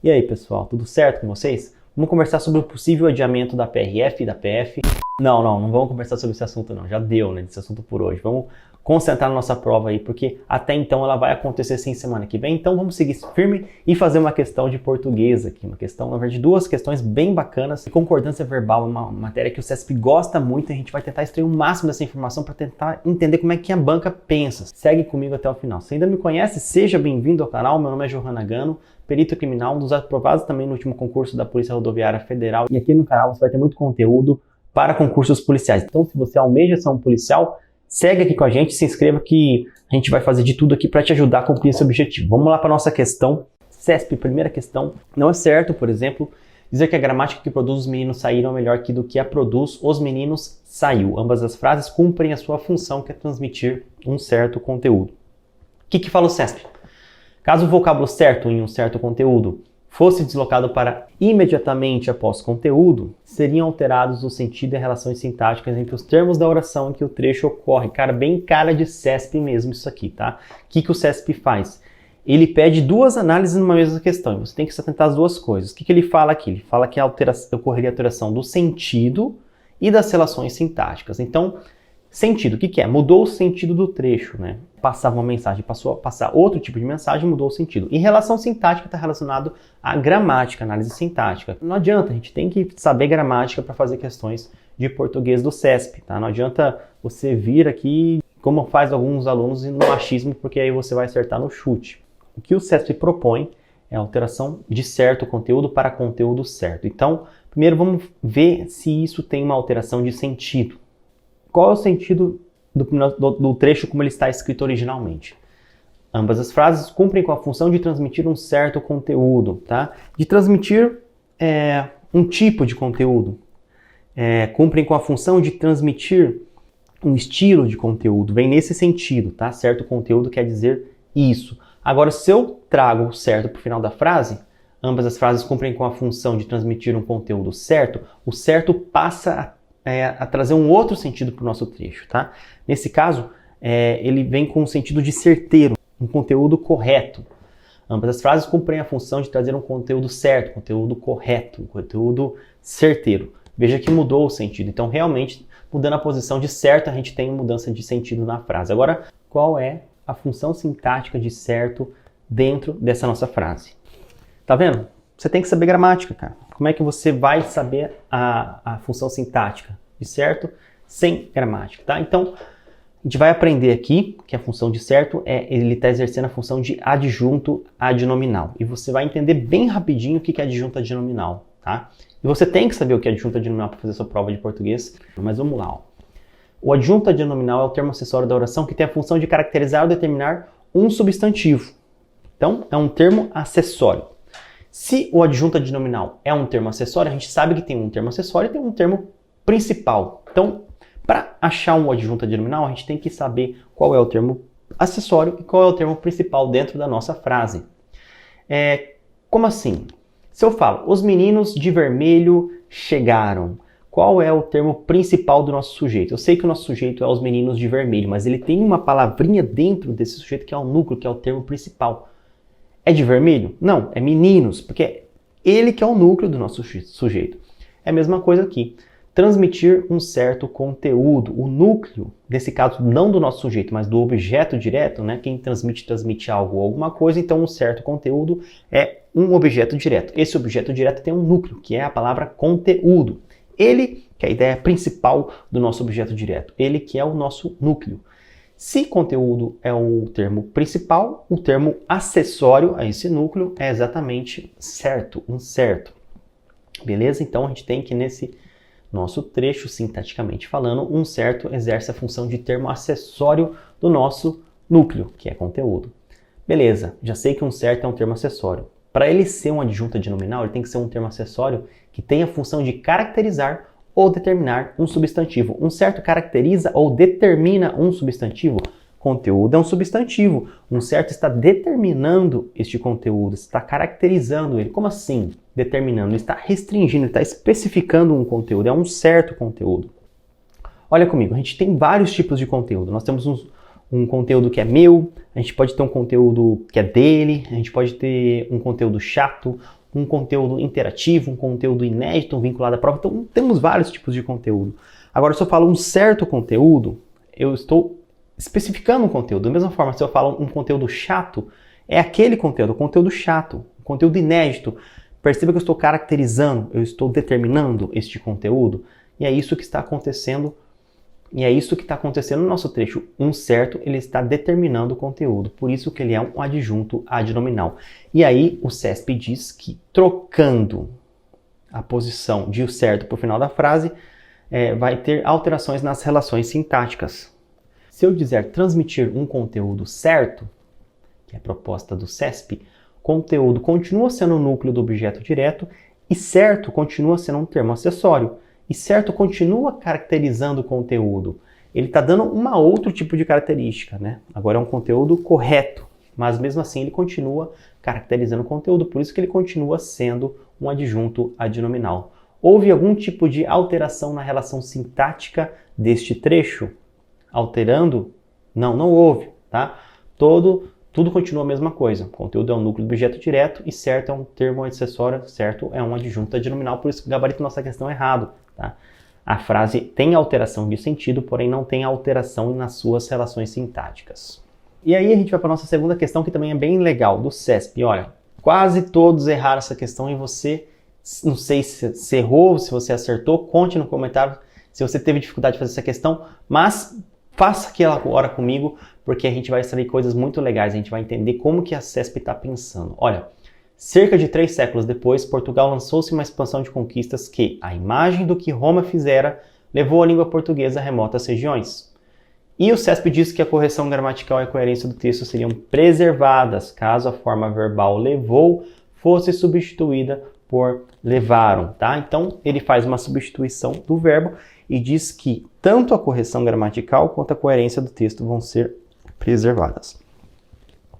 E aí, pessoal, tudo certo com vocês? Vamos conversar sobre o possível adiamento da PRF e da PF. Não vamos conversar sobre esse assunto não, já deu, né, desse assunto por hoje. Vamos concentrar na nossa prova aí, porque até então ela vai acontecer sim semana que vem. Então vamos seguir firme e fazer uma questão de português aqui. Uma questão, na verdade, duas questões bem bacanas. Concordância verbal é uma matéria que o CESP gosta muito e a gente vai tentar extrair o máximo dessa informação para tentar entender como é que a banca pensa. Segue comigo até o final. Se ainda não me conhece, seja bem-vindo ao canal. Meu nome é Johan Nagano, perito criminal, um dos aprovados também no último concurso da Polícia Rodoviária Federal. E aqui no canal você vai ter muito conteúdo para concursos policiais. Então, se você almeja ser um policial, segue aqui com a gente, se inscreva que a gente vai fazer de tudo aqui para te ajudar a cumprir esse objetivo. Vamos lá para a nossa questão. CESP, primeira questão. Não é certo, por exemplo, dizer que a gramática que produz os meninos saíram é melhor que do que a produz os meninos saiu. Ambas as frases cumprem a sua função, que é transmitir um certo conteúdo. O que fala o CESP? Caso o vocábulo certo em um certo conteúdo fosse deslocado para imediatamente após conteúdo, seriam alterados o sentido e relações sintáticas entre os termos da oração em que o trecho ocorre. Cara, bem cara de CESP mesmo isso aqui, tá? O que o CESP faz? Ele pede duas análises numa mesma questão, você tem que se atentar às duas coisas. O que ele fala aqui? Ele fala que ocorreria a alteração do sentido e das relações sintáticas. Então, sentido, o que é? Mudou o sentido do trecho, né? Passava uma mensagem, passou a passar outro tipo de mensagem, mudou o sentido. Em relação sintática, está relacionado à gramática, análise sintática. Não adianta, a gente tem que saber gramática para fazer questões de português do CESP, tá? Não adianta você vir aqui, como faz alguns alunos, no achismo, porque aí você vai acertar no chute. O que o CESP propõe é a alteração de certo conteúdo para conteúdo certo. Então, primeiro vamos ver se isso tem uma alteração de sentido. Qual é o sentido do trecho como ele está escrito originalmente? Ambas as frases cumprem com a função de transmitir um certo conteúdo, tá? De transmitir um tipo de conteúdo. Cumprem com a função de transmitir um estilo de conteúdo. Vem nesse sentido, tá? Certo conteúdo quer dizer isso. Agora, se eu trago o certo para o final da frase, ambas as frases cumprem com a função de transmitir um conteúdo certo, o certo passa a trazer um outro sentido para o nosso trecho, tá? Nesse caso, ele vem com o sentido de certeiro, um conteúdo correto. Ambas as frases cumprem a função de trazer um conteúdo certo, conteúdo correto, um conteúdo certeiro. Veja que mudou o sentido. Então, realmente, mudando a posição de certo, a gente tem mudança de sentido na frase. Agora, qual é a função sintática de certo dentro dessa nossa frase? Tá vendo? Você tem que saber gramática, cara. Como é que você vai saber a função sintática de certo sem gramática, tá? Então, a gente vai aprender aqui que a função de certo ele está exercendo a função de adjunto adnominal. E você vai entender bem rapidinho o que é adjunto adnominal, tá? E você tem que saber o que é adjunto adnominal para fazer sua prova de português, mas vamos lá, ó. O adjunto adnominal é o termo acessório da oração que tem a função de caracterizar ou determinar um substantivo. Então, é um termo acessório. Se o adjunto adnominal é um termo acessório, a gente sabe que tem um termo acessório e tem um termo principal. Então, para achar um adjunto adnominal, a gente tem que saber qual é o termo acessório e qual é o termo principal dentro da nossa frase. Como assim? Se eu falo, os meninos de vermelho chegaram, qual é o termo principal do nosso sujeito? Eu sei que o nosso sujeito é os meninos de vermelho, mas ele tem uma palavrinha dentro desse sujeito que é o núcleo, que é o termo principal. É de vermelho? Não, é meninos, porque é ele que é o núcleo do nosso sujeito. É a mesma coisa aqui. Transmitir um certo conteúdo. O núcleo, nesse caso, não do nosso sujeito, mas do objeto direto, né? Quem transmite algo ou alguma coisa, então um certo conteúdo é um objeto direto. Esse objeto direto tem um núcleo, que é a palavra conteúdo. Ele, que é a ideia principal do nosso objeto direto. Ele que é o nosso núcleo. Se conteúdo é o termo principal, o termo acessório a esse núcleo é exatamente certo, um certo. Beleza? Então a gente tem que nesse nosso trecho, sintaticamente falando, um certo exerce a função de termo acessório do nosso núcleo, que é conteúdo. Beleza, já sei que um certo é um termo acessório. Para ele ser um adjunto adnominal, ele tem que ser um termo acessório que tem a função de caracterizar ou determinar um substantivo. Um certo caracteriza ou determina um substantivo. Conteúdo é um substantivo. Um certo está determinando este conteúdo, está caracterizando ele. Como assim determinando? Ele está restringindo, ele está especificando um conteúdo. É um certo conteúdo. Olha comigo, a gente tem vários tipos de conteúdo. Nós temos um conteúdo que é meu, a gente pode ter um conteúdo que é dele, a gente pode ter um conteúdo chato, um conteúdo interativo, um conteúdo inédito, um vinculado à prova. Então, temos vários tipos de conteúdo. Agora, se eu falo um certo conteúdo, eu estou especificando um conteúdo. Da mesma forma, se eu falo um conteúdo chato, é aquele conteúdo, o conteúdo chato, o conteúdo inédito. Perceba que eu estou caracterizando, eu estou determinando este conteúdo. E é isso que está acontecendo. E é isso que está acontecendo no nosso trecho. Um certo, ele está determinando o conteúdo. Por isso que ele é um adjunto adnominal. E aí o CESP diz que trocando a posição de o certo para o final da frase, vai ter alterações nas relações sintáticas. Se eu dizer transmitir um conteúdo certo, que é a proposta do CESP, conteúdo continua sendo o núcleo do objeto direto e certo continua sendo um termo acessório. E certo continua caracterizando o conteúdo. Ele está dando uma outro tipo de característica, né? Agora é um conteúdo correto, mas mesmo assim ele continua caracterizando o conteúdo, por isso que ele continua sendo um adjunto adnominal. Houve algum tipo de alteração na relação sintática deste trecho? Alterando? Não, não houve, tá? Tudo continua a mesma coisa. Conteúdo é um núcleo do objeto direto e certo é um termo acessório, certo é um adjunto adnominal, por isso que o gabarito da nossa questão é errado. Tá? A frase tem alteração de sentido, porém não tem alteração nas suas relações sintáticas. E aí a gente vai para a nossa segunda questão, que também é bem legal, do CESP. Olha, quase todos erraram essa questão e você, não sei se errou, se você acertou, conte no comentário se você teve dificuldade de fazer essa questão, mas faça aquela hora comigo, porque a gente vai extrair coisas muito legais, a gente vai entender como que a CESP está pensando. Olha, cerca de 3 séculos depois, Portugal lançou-se uma expansão de conquistas que, à imagem do que Roma fizera, levou a língua portuguesa a remotas regiões. E o CESP diz que a correção gramatical e a coerência do texto seriam preservadas caso a forma verbal levou fosse substituída por levaram, tá? Então, ele faz uma substituição do verbo e diz que tanto a correção gramatical quanto a coerência do texto vão ser preservadas.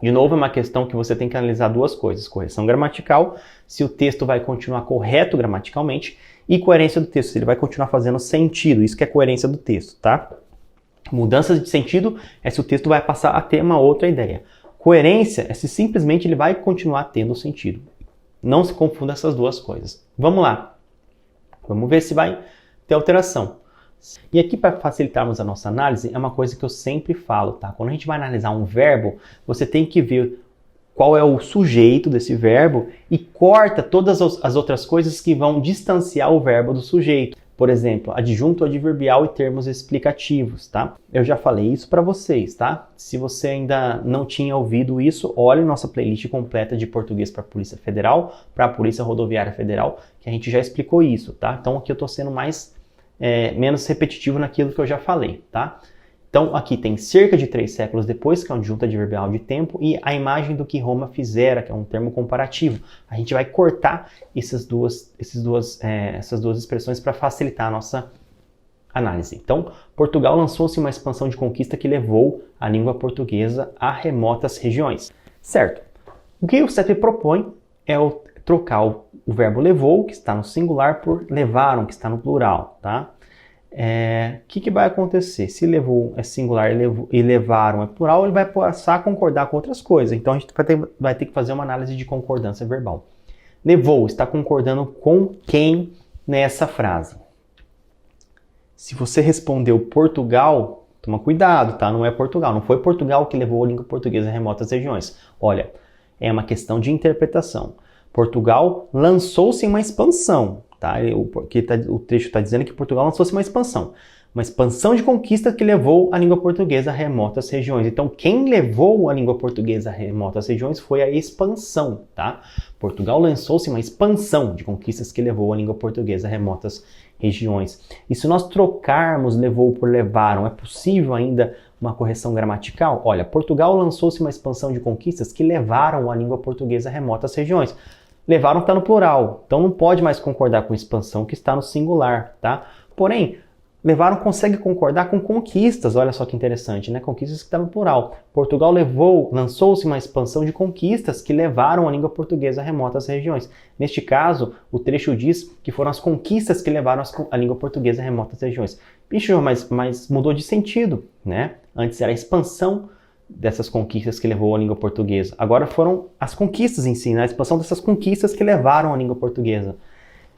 De novo, é uma questão que você tem que analisar duas coisas. Correção gramatical, se o texto vai continuar correto gramaticalmente, e coerência do texto, se ele vai continuar fazendo sentido. Isso que é coerência do texto, tá? Mudanças de sentido é se o texto vai passar a ter uma outra ideia. Coerência é se simplesmente ele vai continuar tendo sentido. Não se confunda essas duas coisas. Vamos lá. Vamos ver se vai ter alteração. E aqui, para facilitarmos a nossa análise, é uma coisa que eu sempre falo, tá? Quando a gente vai analisar um verbo, você tem que ver qual é o sujeito desse verbo e corta todas as outras coisas que vão distanciar o verbo do sujeito. Por exemplo, adjunto adverbial e termos explicativos, tá? Eu já falei isso para vocês, tá? Se você ainda não tinha ouvido isso, olhe nossa playlist completa de português para a Polícia Federal, para a Polícia Rodoviária Federal, que a gente já explicou isso, tá? Então aqui eu estou sendo menos repetitivo naquilo que eu já falei, tá? Então aqui tem cerca de 3 séculos depois, que é um adjunto adverbial de tempo, e a imagem do que Roma fizera, que é um termo comparativo. A gente vai cortar essas duas expressões para facilitar a nossa análise. Então, Portugal lançou-se uma expansão de conquista que levou a língua portuguesa a remotas regiões. Certo. O que o CESP propõe é trocar o verbo levou, que está no singular, por levaram, que está no plural, tá? Que vai acontecer? Se levou é singular e levaram é plural, ele vai passar a concordar com outras coisas. Então a gente vai ter que fazer uma análise de concordância verbal. Levou está concordando com quem nessa frase? Se você respondeu Portugal, toma cuidado, tá? Não é Portugal. Não foi Portugal que levou a língua portuguesa a remotas regiões. Olha, é uma questão de interpretação. Portugal lançou-se em uma expansão, tá? O trecho está dizendo que Portugal lançou-se em uma expansão de conquista que levou a língua portuguesa a remotas regiões. Então, quem levou a língua portuguesa a remotas regiões foi a expansão, tá? Portugal lançou-se em uma expansão de conquistas que levou a língua portuguesa a remotas regiões. E se nós trocarmos levou por levaram, é possível ainda uma correção gramatical? Olha, Portugal lançou-se em uma expansão de conquistas que levaram a língua portuguesa a remotas regiões. Levaram está no plural, então não pode mais concordar com expansão que está no singular, tá? Porém, levaram consegue concordar com conquistas, olha só que interessante, né? Conquistas que está no plural. Portugal lançou-se uma expansão de conquistas que levaram a língua portuguesa a remotas regiões. Neste caso, o trecho diz que foram as conquistas que levaram a língua portuguesa a remotas regiões. Bicho, mas mudou de sentido, né? Antes era expansão, dessas conquistas que levou a língua portuguesa. Agora foram as conquistas em si, né? A expansão dessas conquistas que levaram a língua portuguesa.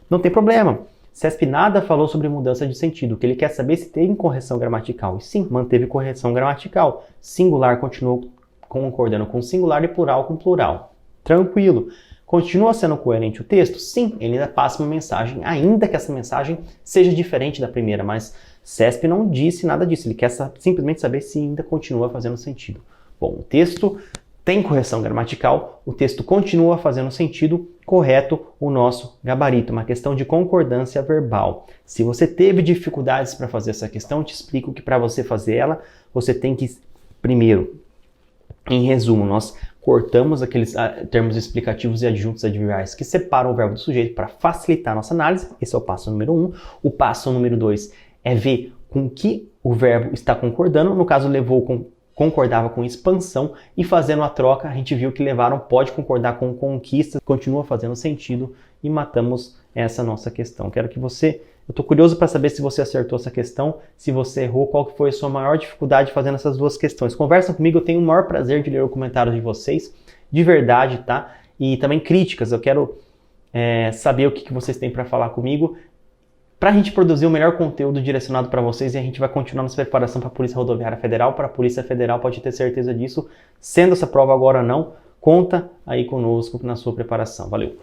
Não tem problema. CESP nada falou sobre mudança de sentido. O que ele quer saber é se tem correção gramatical. E sim, manteve correção gramatical. Singular continuou concordando com singular e plural com plural. Tranquilo. Continua sendo coerente o texto? Sim, ele ainda passa uma mensagem, ainda que essa mensagem seja diferente da primeira, mas CESP não disse nada disso. Ele quer simplesmente saber se ainda continua fazendo sentido. Bom, o texto tem correção gramatical, o texto continua fazendo sentido, correto o nosso gabarito, uma questão de concordância verbal. Se você teve dificuldades para fazer essa questão, eu te explico que para você fazer ela, você tem que, primeiro, em resumo, nós cortamos aqueles termos explicativos e adjuntos adverbiais que separam o verbo do sujeito para facilitar a nossa análise. Esse é o passo número 1. O passo número 2 é ver com que o verbo está concordando. No caso, concordava com expansão, e fazendo a troca, a gente viu que levaram pode concordar com conquista, continua fazendo sentido, e matamos essa nossa questão. Eu estou curioso para saber se você acertou essa questão, se você errou, qual que foi a sua maior dificuldade fazendo essas duas questões. Conversa comigo, eu tenho o maior prazer de ler o comentário de vocês, de verdade, tá? E também críticas, eu quero saber o que vocês têm para falar comigo, para a gente produzir o melhor conteúdo direcionado para vocês, e a gente vai continuar nossa preparação para a Polícia Rodoviária Federal, para a Polícia Federal, pode ter certeza disso. Sendo essa prova agora ou não, conta aí conosco na sua preparação. Valeu!